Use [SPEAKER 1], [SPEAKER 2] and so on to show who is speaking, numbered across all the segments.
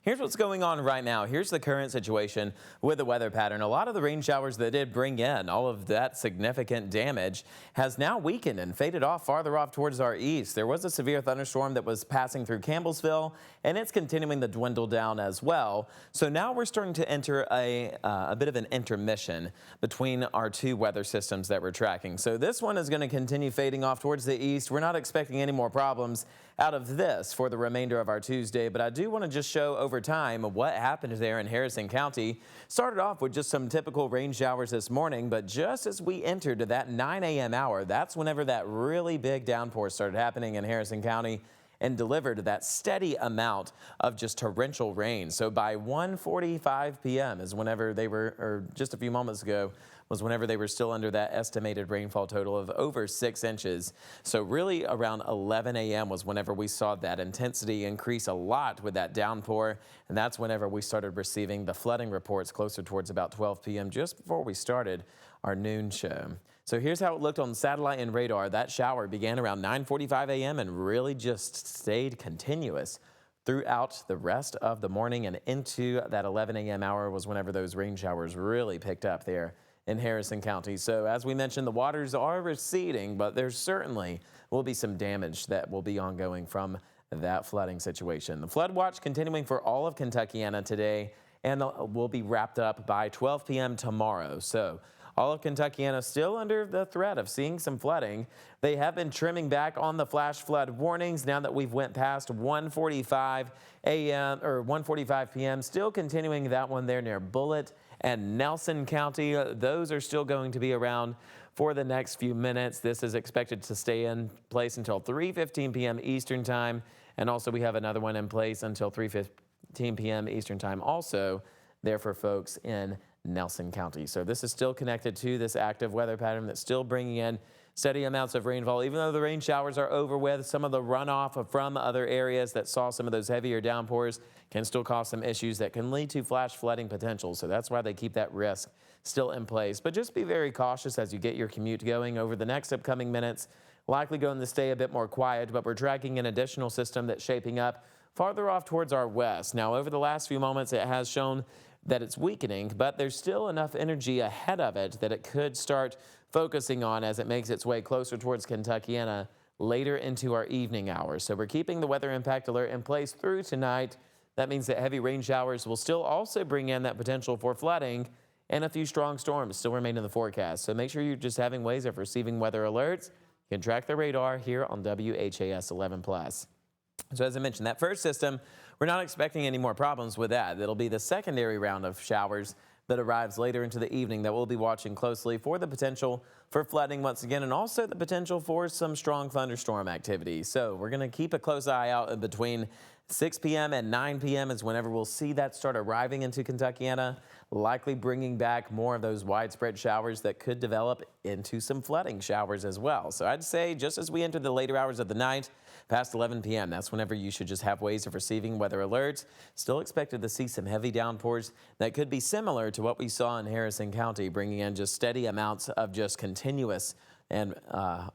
[SPEAKER 1] Here's what's going on right now. Here's the current situation with the weather pattern. A lot of the rain showers that did bring in all of that significant damage has now weakened and faded off farther off towards our east. There was a severe thunderstorm that was passing through Campbellsville, and it's continuing to dwindle down as well. So now we're starting to enter a bit of an intermission between our two weather systems that we're tracking. So this one is going to continue fading off towards the east. We're not expecting any more problems out of this for the remainder of our Tuesday, but I do want to just show over time what happened there in Harrison County. Started off with just some typical rain showers this morning, but just as we entered that 9 a.m. hour, that's whenever that really big downpour started happening in Harrison County and delivered that steady amount of just torrential rain. So by 1:45 p.m. is whenever they were, or just a few moments ago, was whenever they were still under that estimated rainfall total of over 6 inches. So really around 11 a.m. was whenever we saw that intensity increase a lot with that downpour. And that's whenever we started receiving the flooding reports closer towards about 12 p.m. just before we started our noon show. So here's how it looked on satellite and radar. That shower began around 9:45 a.m. and really just stayed continuous throughout the rest of the morning, and into that 11 a.m. hour was whenever those rain showers really picked up there in Harrison County. So as we mentioned, the waters are receding, but there certainly will be some damage that will be ongoing from that flooding situation. The flood watch continuing for all of Kentuckiana today, and will be wrapped up by 12 p.m. tomorrow. So all of Kentuckiana still under the threat of seeing some flooding. They have been trimming back on the flash flood warnings now that we've went past 1:45 a.m. or 1:45 p.m. Still continuing that one there near Bullitt and Nelson County. Those are still going to be around for the next few minutes. This is expected to stay in place until 3:15 p.m. Eastern time. And also we have another one in place until 3:15 p.m. Eastern time also there for folks in Nelson County. So this is still connected to this active weather pattern that's still bringing in steady amounts of rainfall. Even though the rain showers are over with, some of the runoff from other areas that saw some of those heavier downpours can still cause some issues that can lead to flash flooding potential. So that's why they keep that risk still in place. But just be very cautious as you get your commute going over the next upcoming minutes. Likely going to stay a bit more quiet, but we're tracking an additional system that's shaping up farther off towards our west. Now, over the last few moments, it has shown that it's weakening, but there's still enough energy ahead of it that it could start focusing on as it makes its way closer towards Kentuckiana later into our evening hours. So we're keeping the weather impact alert in place through tonight. That means that heavy rain showers will still also bring in that potential for flooding, and a few strong storms still remain in the forecast. So make sure you're just having ways of receiving weather alerts. You can track the radar here on WHAS 11+. So as I mentioned, that first system, we're not expecting any more problems with that. It'll be the secondary round of showers that arrives later into the evening that we'll be watching closely for the potential for flooding once again, and also the potential for some strong thunderstorm activity. So we're going to keep a close eye out in between 6 p.m. and 9 p.m. is whenever we'll see that start arriving into Kentuckiana, likely bringing back more of those widespread showers that could develop into some flooding showers as well. So I'd say just as we enter the later hours of the night, past 11 p.m., that's whenever you should just have ways of receiving weather alerts. Still expected to see some heavy downpours that could be similar to what we saw in Harrison County, bringing in just steady amounts of just continuous and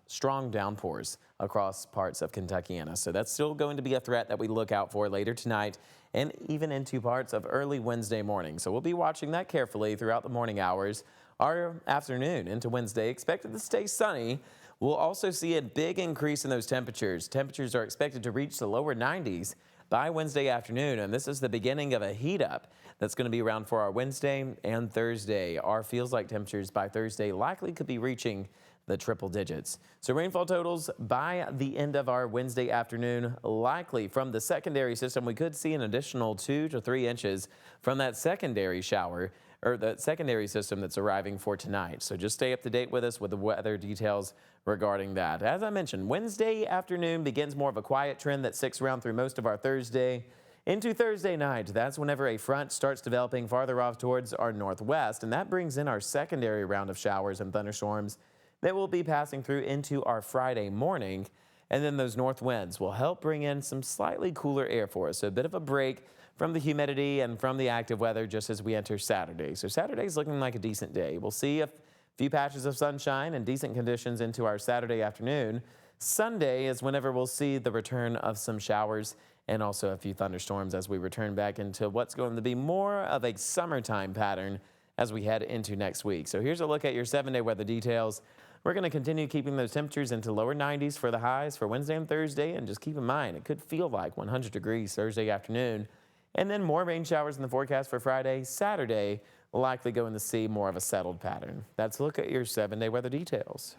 [SPEAKER 1] strong downpours across parts of Kentuckiana. So that's still going to be a threat that we look out for later tonight and even into parts of early Wednesday morning. So we'll be watching that carefully throughout the morning hours. Our afternoon into Wednesday expected to stay sunny. We'll also see a big increase in those temperatures. Temperatures are expected to reach the lower 90s by Wednesday afternoon, and this is the beginning of a heat up that's going to be around for our Wednesday and Thursday. Our feels-like temperatures by Thursday likely could be reaching the triple digits. So rainfall totals by the end of our Wednesday afternoon, likely from the secondary system, we could see an additional 2 to 3 inches from that secondary shower, or the secondary system that's arriving for tonight. So just stay up to date with us with the weather details regarding that. As I mentioned, Wednesday afternoon begins more of a quiet trend that sticks around through most of our Thursday. Into Thursday night, that's whenever a front starts developing farther off towards our northwest, and that brings in our secondary round of showers and thunderstorms that will be passing through into our Friday morning. And then those north winds will help bring in some slightly cooler air for us. So a bit of a break from the humidity and from the active weather just as we enter Saturday. So Saturday's looking like a decent day. We'll see a few patches of sunshine and decent conditions into our Saturday afternoon. Sunday is whenever we'll see the return of some showers and also a few thunderstorms as we return back into what's going to be more of a summertime pattern as we head into next week. So here's a look at your 7-day weather details. We're going to continue keeping those temperatures into lower 90s for the highs for Wednesday and Thursday, and just keep in mind it could feel like 100 degrees Thursday afternoon. And then more rain showers in the forecast for Friday. Saturday, likely going to see more of a settled pattern. That's a look at your 7-day weather details.